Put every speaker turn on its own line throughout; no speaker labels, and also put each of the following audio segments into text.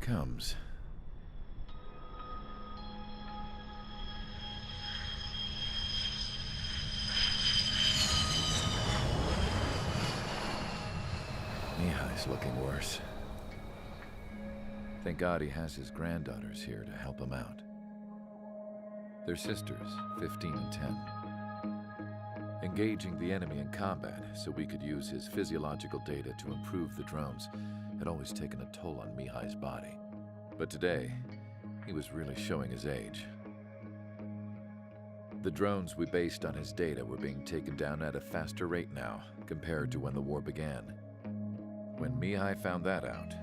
comes. Mihai's looking worse. Thank God he has his granddaughters here to help him out. They're sisters, 15 and 10. Engaging the enemy in combat so we could use his physiological data to improve the drones had always taken a toll on Mihai's body. But today, he was really showing his age. The drones we based on his data were being taken down at a faster rate now compared to when the war began. When Mihai found that out,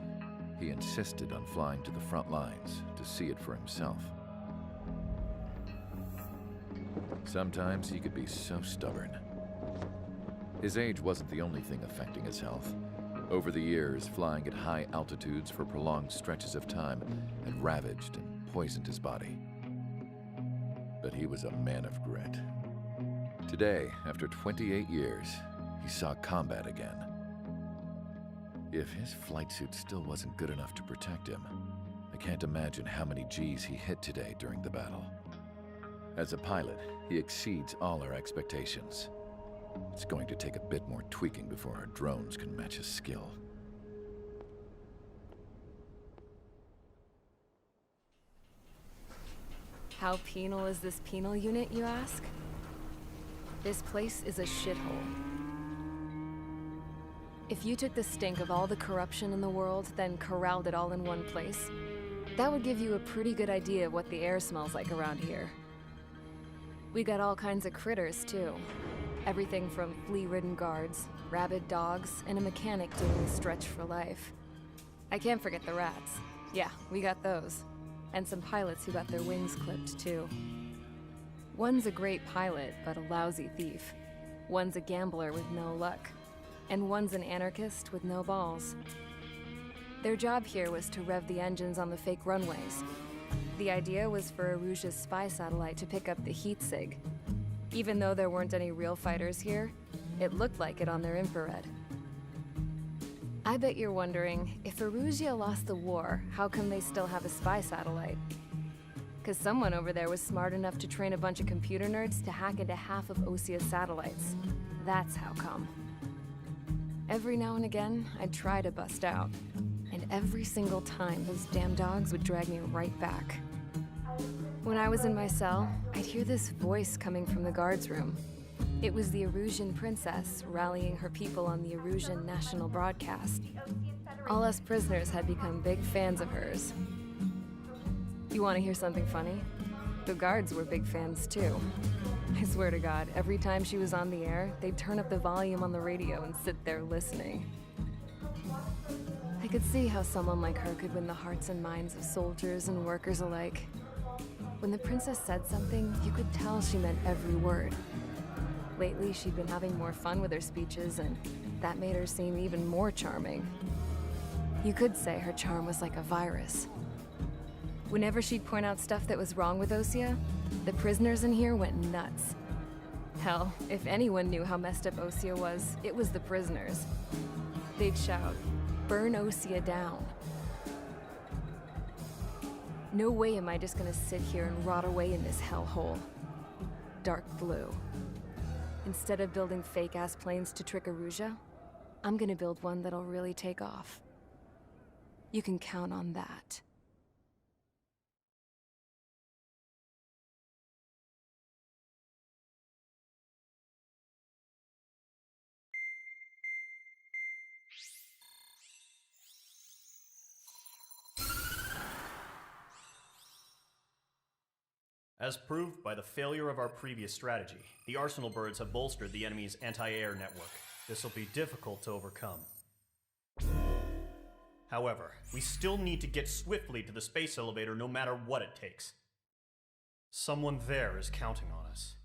he insisted on flying to the front lines to see it for himself. Sometimes he could be so stubborn. His age wasn't the only thing affecting his health. Over the years, flying at high altitudes for prolonged stretches of time had ravaged and poisoned his body. But he was a man of grit. Today, after 28 years, he saw combat again. If his flight suit still wasn't good enough to protect him, I can't imagine how many Gs he hit today during the battle. As a pilot, he exceeds all our expectations. It's going to take a bit more tweaking before our drones can match his skill.
How penal is this penal unit, you ask? This place is a shithole. If you took the stink of all the corruption in the world, then corralled it all in one place, that would give you a pretty good idea of what the air smells like around here. We got all kinds of critters, too. Everything from flea-ridden guards, rabid dogs, and a mechanic doing the stretch for life. I can't forget the rats. Yeah, we got those. And some pilots who got their wings clipped, too. One's a great pilot, but a lousy thief. One's a gambler with no luck. And one's an anarchist with no balls. Their job here was to rev the engines on the fake runways. The idea was for Erusia's spy satellite to pick up the heat sig. Even though there weren't any real fighters here, it looked like it on their infrared. I bet you're wondering, if Erusia lost the war, how come they still have a spy satellite? Because someone over there was smart enough to train a bunch of computer nerds to hack into half of Osia's satellites. That's how come. Every now and again, I'd try to bust out. And every single time, those damn dogs would drag me right back. When I was in my cell, I'd hear this voice coming from the guards room. It was the Erusian princess rallying her people on the Erusian national broadcast. All us prisoners had become big fans of hers. You want to hear something funny? The guards were big fans too. I swear to God, every time she was on the air, they'd turn up the volume on the radio and sit there listening. I could see how someone like her could win the hearts and minds of soldiers and workers alike. When the princess said something, you could tell she meant every word. Lately, she'd been having more fun with her speeches, and that made her seem even more charming. You could say her charm was like a virus. Whenever she'd point out stuff that was wrong with Osia, the prisoners in here went nuts. Hell, if anyone knew how messed up Osia was, it was the prisoners. They'd shout, "Burn Osia down." No way am I just gonna sit here and rot away in this hellhole. Dark blue. Instead of building fake-ass planes to trick Erusia, I'm gonna build one that'll really take off. You can count on that.
As proved by the failure of our previous strategy, the Arsenal birds have bolstered the enemy's anti-air network. This will be difficult to overcome. However, we still need to get swiftly to the space elevator no matter what it takes. Someone there is counting on us.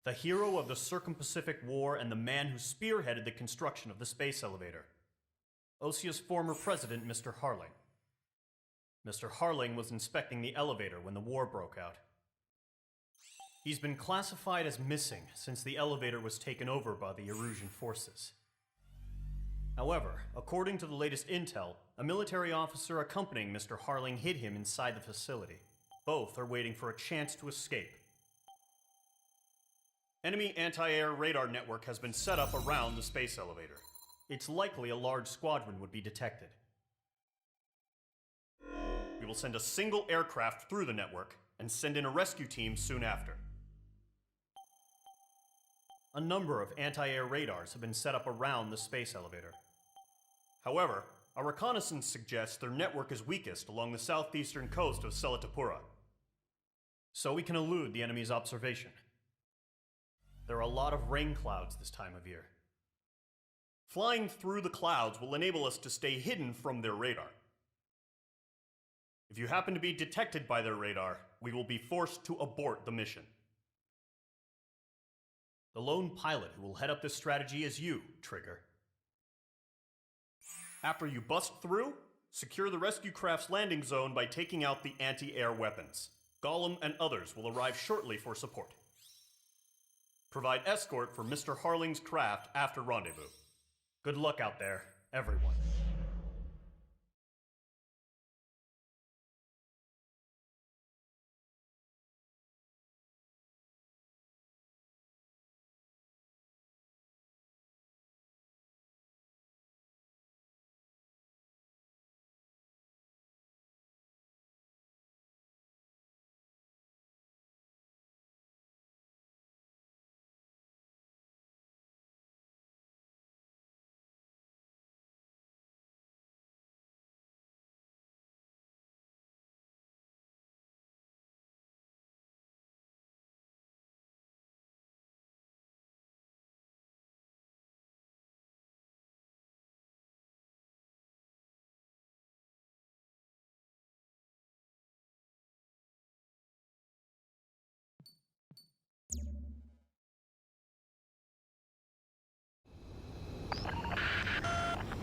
The hero of the Circum-Pacific War and the man who spearheaded the construction of the space elevator. Osia's former president, Mr. Harling. Mr. Harling was inspecting the elevator when the war broke out. He's been classified as missing since the elevator was taken over by the Erusian forces. However, according to the latest intel, a military officer accompanying Mr. Harling hid him inside the facility. Both are waiting for a chance to escape. Enemy anti-air radar network has been set up around the space elevator. It's likely a large squadron would be detected. We will send a single aircraft through the network and send in a rescue team soon after. A number of anti-air radars have been set up around the space elevator. However, our reconnaissance suggests their network is weakest along the southeastern coast of Selatapura, so we can elude the enemy's observation. There are a lot of rain clouds this time of year. Flying through the clouds will enable us to stay hidden from their radar. If you happen to be detected by their radar, we will be forced to abort the mission. The lone pilot who will head up this strategy is you, Trigger. After you bust through, secure the rescue craft's landing zone by taking out the anti-air weapons. Gollum and others will arrive shortly for support. Provide escort for Mr. Harling's craft after rendezvous. Good luck out there, everyone.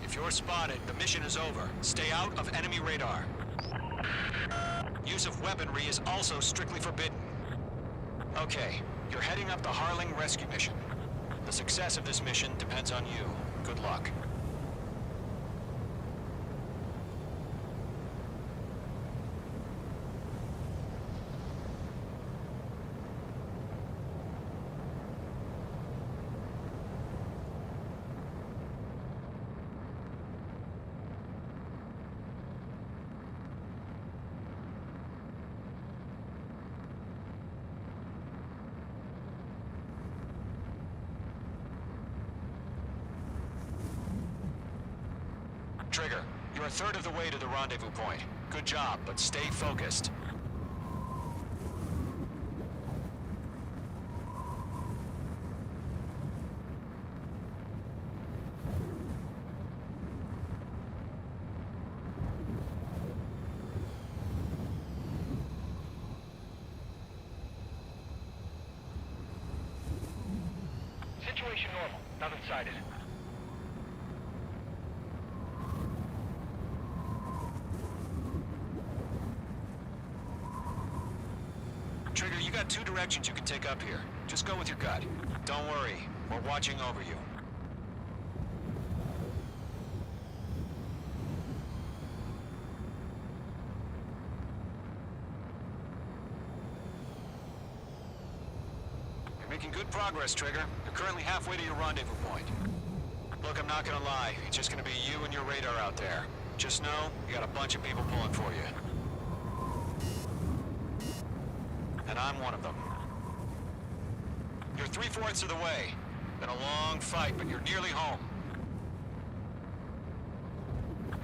If you're spotted, the mission is over. Stay out of enemy radar. Use of weaponry is also strictly forbidden. Okay, you're heading up the Harling rescue mission. The success of this mission depends on you. Good luck. Trigger, you're a third of the way to the rendezvous point. Good job, but stay focused.
Situation normal. Nothing sighted.
Trigger, you got two directions you can take up here. Just go with your gut. Don't worry, we're watching over you. You're making good progress, Trigger. You're currently halfway to your rendezvous point. Look, I'm not gonna lie. It's just gonna be you and your radar out there. Just know, you got a bunch of people pulling for you. And I'm one of them. You're 3/4 of the way. Been a long fight, but you're nearly home.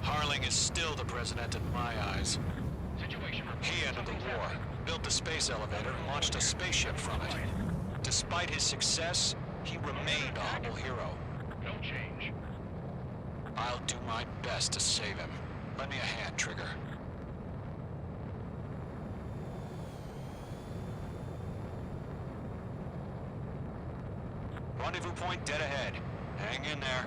Harling is still the president in my eyes.
Situation report.
He ended the war, built the space elevator, and launched a spaceship from it. Despite his success, he remained a humble hero.
No change.
I'll do my best to save him. Lend me a hand, Trigger. Rendezvous point dead ahead. Hang in there.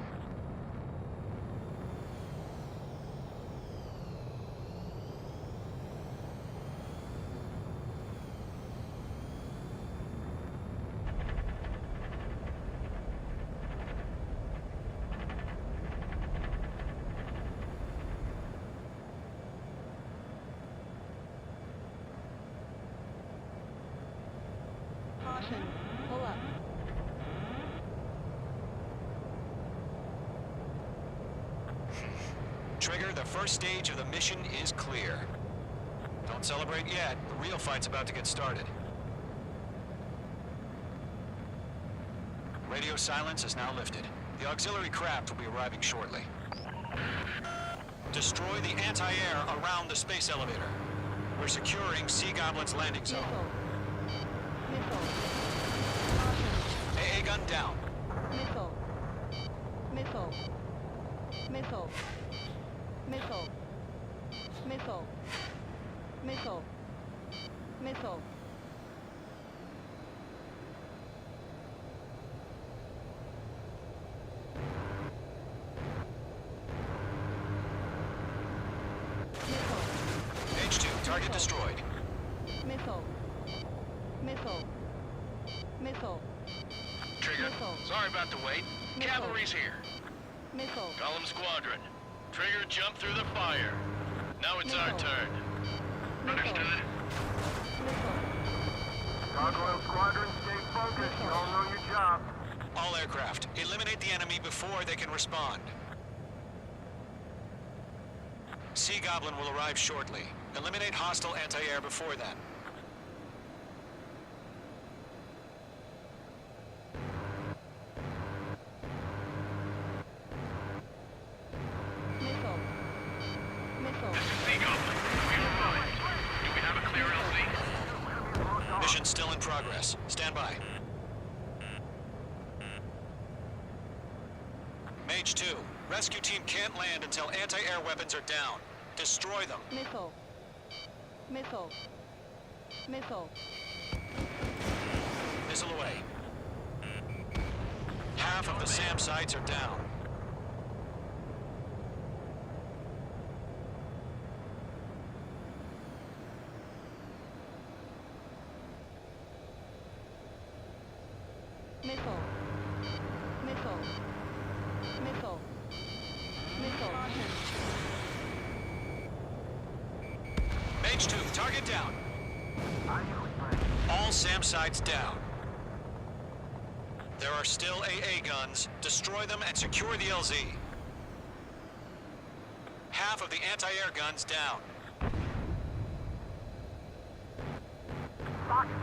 Elevator, the first stage of the mission is clear. Don't celebrate yet. The real fight's about to get started. Radio silence is now lifted. The auxiliary craft will be arriving shortly. Destroy the anti-air around the space elevator. We're securing Sea Goblin's landing zone.
Missile.
AA gun down.
Missile. Missile. Missile. Missile. Missile. Missile. Missile.
H2, target destroyed.
Missile. Missile. Missile.
Trigger,
Missile.
sorry about the wait.
Missile.
Cavalry's here.
Missile.
Column Squadron. Trigger, jump through the fire. Now it's our
Missile.
turn. Understood.
Missile.
Gargoyle Squadron, stay focused. You all know your job.
All aircraft, eliminate the enemy before they can respond. Sea Goblin will arrive shortly. Eliminate hostile anti-air before then.
Missile. Missile.
Sea Goblin, we arrived. Do we have a clear LZ?
Mission still in progress. Stand by. Mage 2, rescue team can't land until anti-air weapons are down. Destroy them.
Missile. Missile. Missile.
Missile away. Half of the SAM sites are down.
Missile. Missile. Missile. Missile.
Mage 2, target down. All SAM sites down. There are still AA guns. Destroy them and secure the LZ. Half of the anti-air guns down.
Fox 2.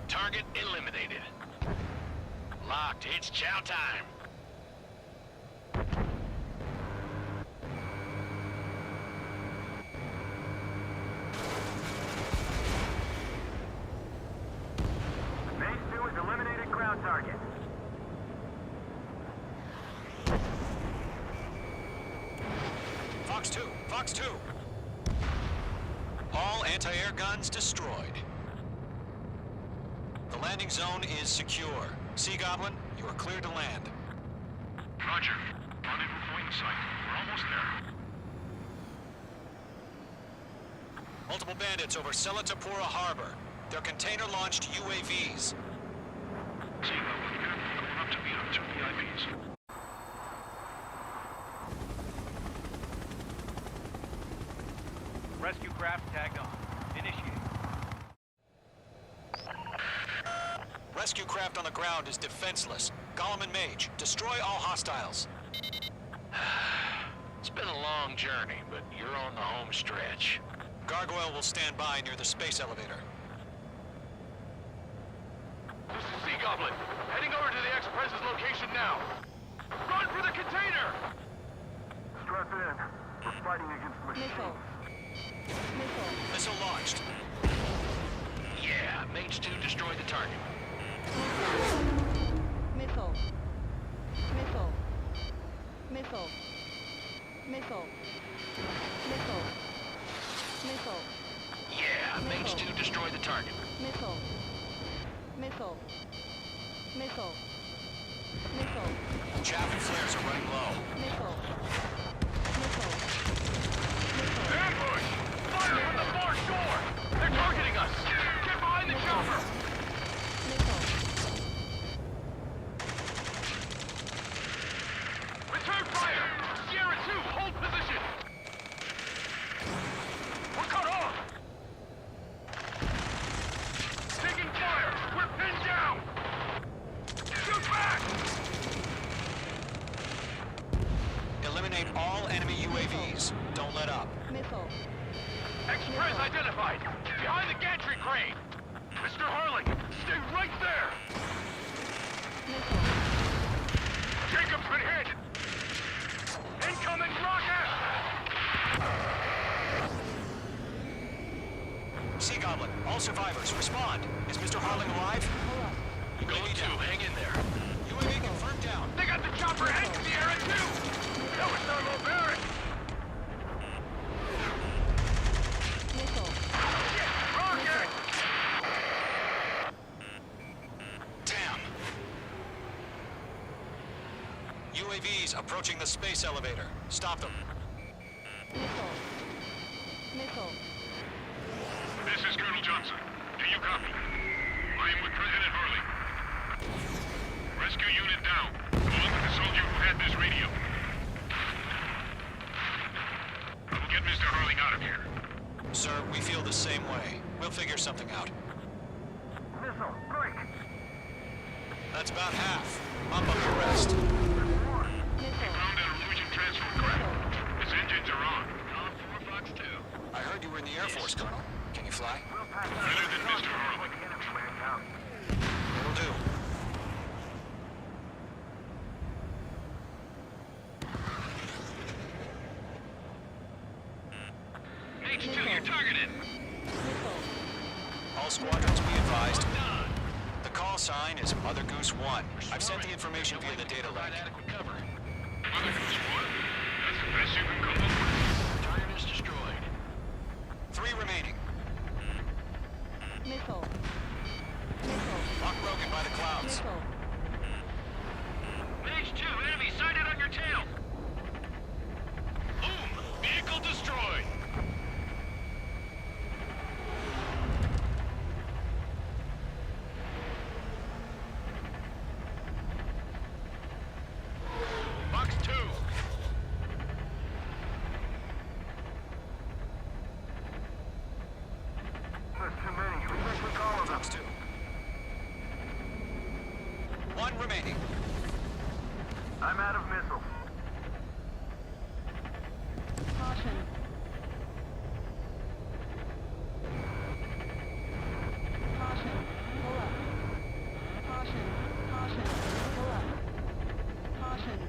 Target eliminated. Locked. It's chow time.
Base 2 has eliminated ground target.
Fox 2, Fox 2. All anti-air guns destroyed. The landing zone is secure. Sea Goblin, you are clear to land.
Roger. Rendezvous point in sight. We're almost there.
Multiple bandits over Selatapura Harbor. They're container-launched UAVs.
Sea Goblin, going up to meet our two VIPs.
Rescue craft tagged on. Initiate.
Rescue craft on the ground is defenseless. Gollum and Mage, destroy all hostiles.
It's been a long journey, but you're on the home stretch.
Gargoyle will stand by near the space elevator.
This is Sea Goblin. Heading over to the Express's location now. Run for the container!
Strap in. We're fighting against machines.
Missile. Missile.
Missile launched.
Yeah, Mage 2 destroyed the target.
Missile. Missile. Missile. Missile. Missile. Missile.
Yeah, Mage 2 destroyed the target.
Missile. Missile. Missile. Missile.
Chaff and flares are running low.
Missile. Missile. Missile.
Ambush! Fire from the far shore! They're targeting us! Get behind the chopper!
Missile. Missile.
Express identified! Behind the gantry crane! Mr. Harling, stay right there!
Missile.
Jacob's been hit! Incoming rocket!
Sea Goblin, all survivors, respond. Is Mr. Harling alive?
Pull up.
Going to, hang in there.
UAV confirmed down.
They got the chopper heading to the area too! That was not low barrack!
Missile.
Rocket!
Damn. UAVs approaching the space elevator. Stop them.
Missile. Missile.
This is Colonel Johnson. Do you copy? I am with President Harling. Rescue unit down, along with the soldier who had this radio. I will get Mr. Harling out of here.
Sir, we feel the same way. We'll figure something out.
Missile, break!
That's about half. Up on the rest.
Missile.
Found an illusion transfer craft. Its engines are on. Column 4, Fox 2.
I heard you were in the Air Force, Colonel. Can you fly?
Better than Mr. Harling.
It'll do.
H2, you're targeted.
Missile.
All squadrons be advised. The call sign is Mother Goose 1. I've sent the information via the data link.
Adequate cover. Mother Goose 1. That's the best you can come up with. Target is destroyed.
3 remaining.
Missile. Missile.
Lock broken by the clouds.
Missile.
H2, enemy sighted on your tail. Boom! Vehicle destroyed. Box 2.
There's too many. We think we call them.
Fox 2. 1 remaining.
I'm out of missiles.
Caution. Caution. Pull up. Caution. Caution. Pull up. Caution.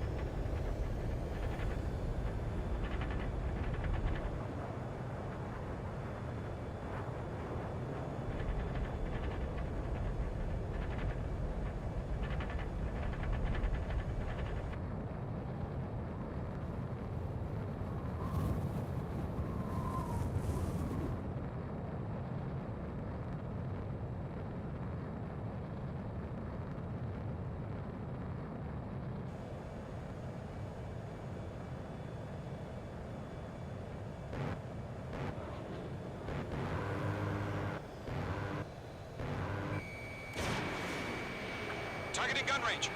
Targeting gun range.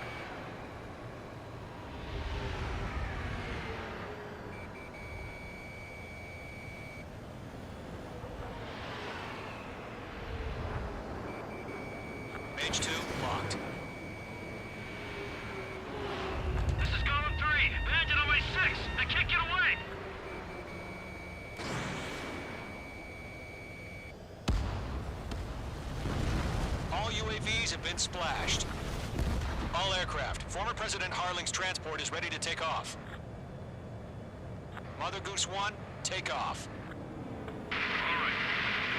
Mage 2 locked.
This is column 3. Bandit on my 6. I can't get away.
All UAVs have been splashed. All aircraft. Former President Harling's transport is ready to take off. Mother Goose 1, take off.
All right.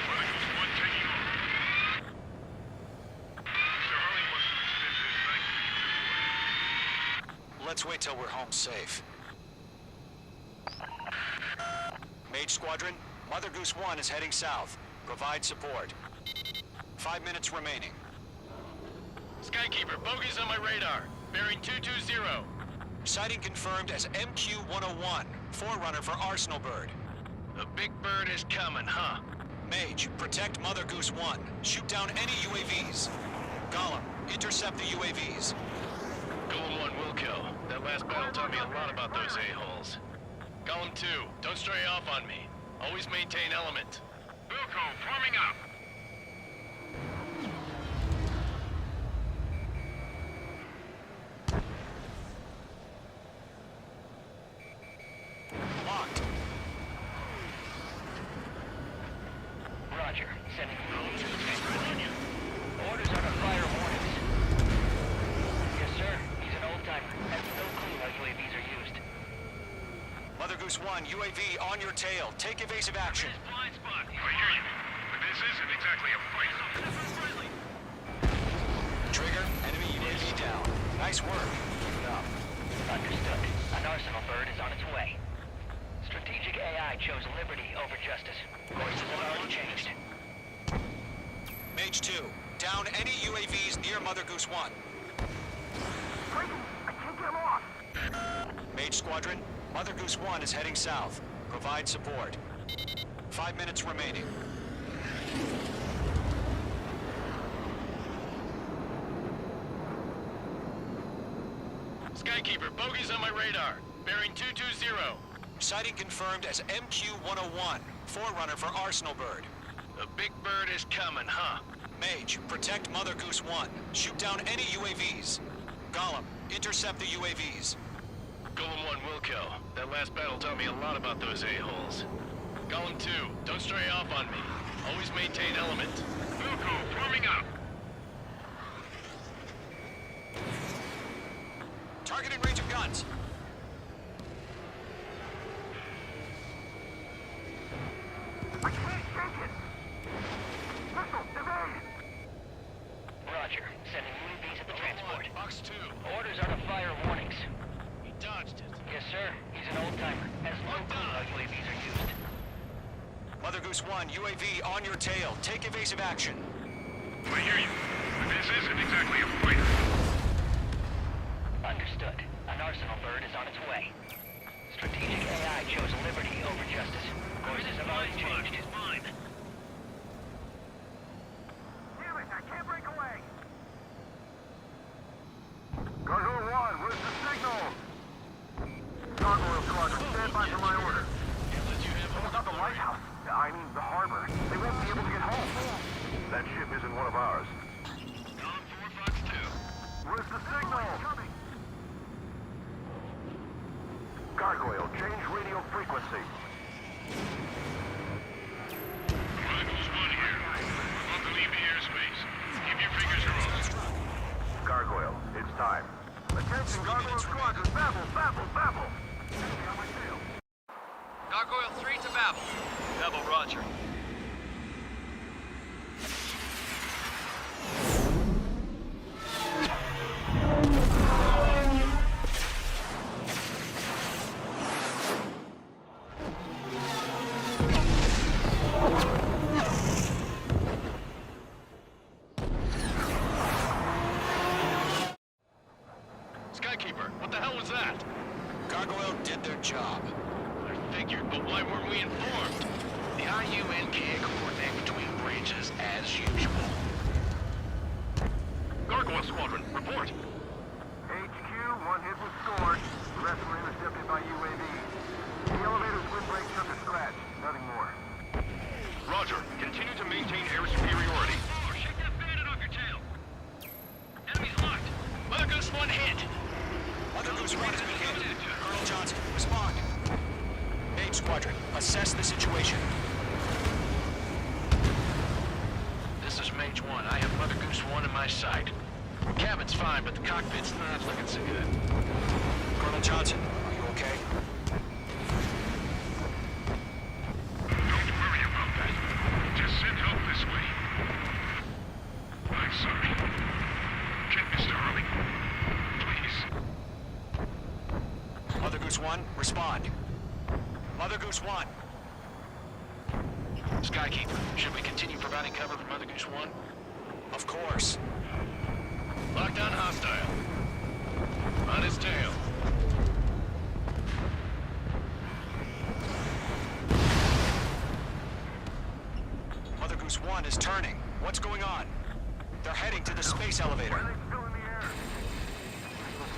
Mother Goose 1 taking off. Mr. Harling wants to extend his thanks to you.
Let's wait till we're home safe. Mage Squadron, Mother Goose 1 is heading south. Provide support. 5 minutes remaining.
Skykeeper, bogeys on my radar. Bearing 220.
Sighting confirmed as MQ-101, forerunner for Arsenal Bird.
The big bird is coming, huh?
Mage, protect Mother Goose 1. Shoot down any UAVs. Gollum, intercept the UAVs.
Golem 1 will kill. That last battle taught me a lot about those a-holes. Golem 2, don't stray off on me. Always maintain element. Wilco, forming up.
Locked. Goose 1, UAV on your tail. Take evasive action.
Blind spot. I hear you. But this isn't exactly a fight.
Trigger, enemy UAV down. Nice work. Keep it up.
Understood. An Arsenal bird is on its way. Strategic AI chose liberty over justice. Courses have already changed.
Mage 2, down any UAVs near Mother Goose 1.
Clayton, I can't get lost.
Mage Squadron, Mother Goose 1 is heading south. Provide support. 5 minutes remaining.
Skykeeper, bogey's on my radar. Bearing 220.
Sighting confirmed as MQ-101, forerunner for Arsenal Bird.
The big bird is coming, huh?
Mage, protect Mother Goose 1. Shoot down any UAVs. Gollum, intercept the UAVs.
Golem 1 will kill. That last battle taught me a lot about those a-holes. Golem 2, don't stray off on me. Always maintain element. Wilco, forming up.
Targeting range of guns.
I can't shake it. Missile, evade.
Roger. Sending UAVs at the transport.
Box 2.
Orders are to fire warnings.
He dodged it.
Yes, sir. He's an old-timer. Has no clue how UAVs are used.
Mother Goose 1, UAV on your tail. Take evasive action.
I hear you. But this isn't exactly a fighter.
Understood. An Arsenal bird is on its way. Strategic AI chose liberty over justice. Courses have already changed.
He's mine.
Damn it, I can't break away. Gargoyle 1, where's the signal? Gargoyle Squadron, stand by for my order.
Can't let you have
What about the lighthouse? I mean, the harbor. They won't be able to get home. That ship isn't one of ours.
Golem 4, Fox 2.
Where's the signal? Gargoyle, change radio frequency.
Chronicles 1 here. We're about to leave the airspace. Keep your fingers crossed.
Gargoyle, it's time. Attention, Gargoyle Squadron, babble, babble, babble. Enemy on my tail.
Gargoyle 3 to Babel.
Double Roger. Skykeeper, what the hell was that?
Gargoyle did their job.
I figured, but why weren't we informed?
The IUN can't coordinate between branches as usual.
Gargoyle Squadron, report.
HQ, one hit was scored. The rest were intercepted by UAV. The elevator's windbreak took a scratch. Nothing more.
Roger. Continue to maintain air superiority. Shake that bandit off your tail. Enemy's locked. Mother Goose 1 hit.
Mother Goose 1 has been hit. Colonel Johnson, respond. Mage Squadron, assess the situation.
This is Mage 1. I have Mother Goose 1 in my sight. Cabin's fine, but the cockpit's not looking so good.
Colonel Johnson, are you okay?
Don't worry about that. Just send help this way. I'm sorry. Get Mr. Harley. Please.
Mother Goose 1, respond. Mother Goose 1.
Skykeeper, should we continue providing cover for Mother Goose 1?
Of course.
Lockdown hostile. On his tail.
Mother Goose 1 is turning. What's going on? They're heading to the space elevator.
Are they still in the air?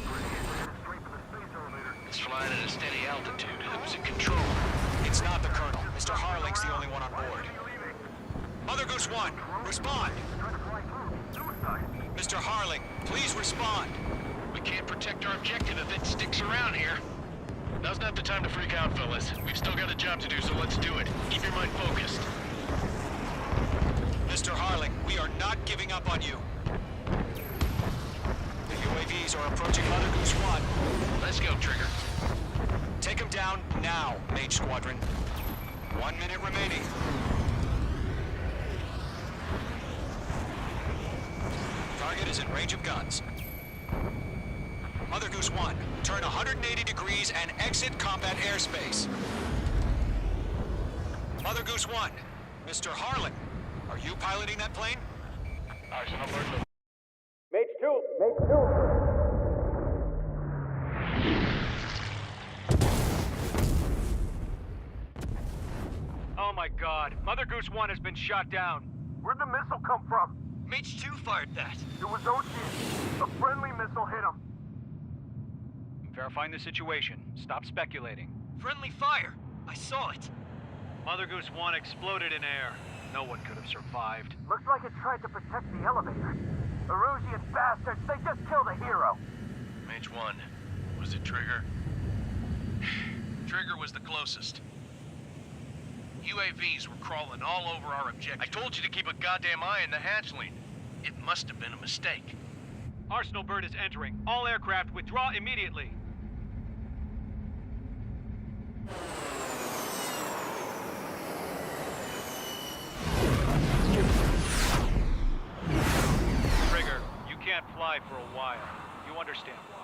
We're headed straight for the space elevator.
It's flying at a steady altitude. Who's in control?
It's not the Colonel. Mr. Harling's the only one on board. Mother Goose 1, respond.
Trying to fly through. Suicide.
Mr. Harling, please respond.
We can't protect our objective if it sticks around here. Now's not the time to freak out, fellas. We've still got a job to do, so let's do it. Keep your mind focused.
Mr. Harling, we are not giving up on you. The UAVs are approaching Mother Goose 1.
Let's go, Trigger.
Take him down now, Mage Squadron. 1 minute remaining. Target is in range of guns. Mother Goose 1, turn 180 degrees and exit combat airspace. Mother Goose 1, Mr. Harlan, are you piloting that plane?
Arsenal bird.
Mage 2! Mage 2!
Oh my god. Mother Goose 1 has been shot down.
Where'd the missile come from?
Mage 2 fired that.
It was Ocean. A friendly missile hit him.
Verifying the situation. Stop speculating. Friendly fire. I saw it. Mother Goose 1 exploded in air. No one could have survived.
Looks like it tried to protect the elevator. Erusian bastards, they just killed a hero.
Mage 1, was it Trigger? Trigger was the closest. UAVs were crawling all over our objective. I told you to keep a goddamn eye on the hatchling. It must have been a mistake.
Arsenal bird is entering. All aircraft withdraw immediately. Trigger, you can't fly for a while. You understand why.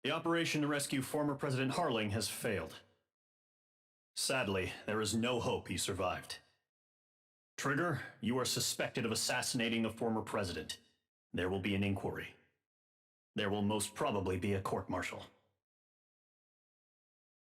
The operation to rescue former President Harling has failed. Sadly, there is no hope he survived. Trigger, you are suspected of assassinating the former president. There will be an inquiry. There will most probably be a court-martial.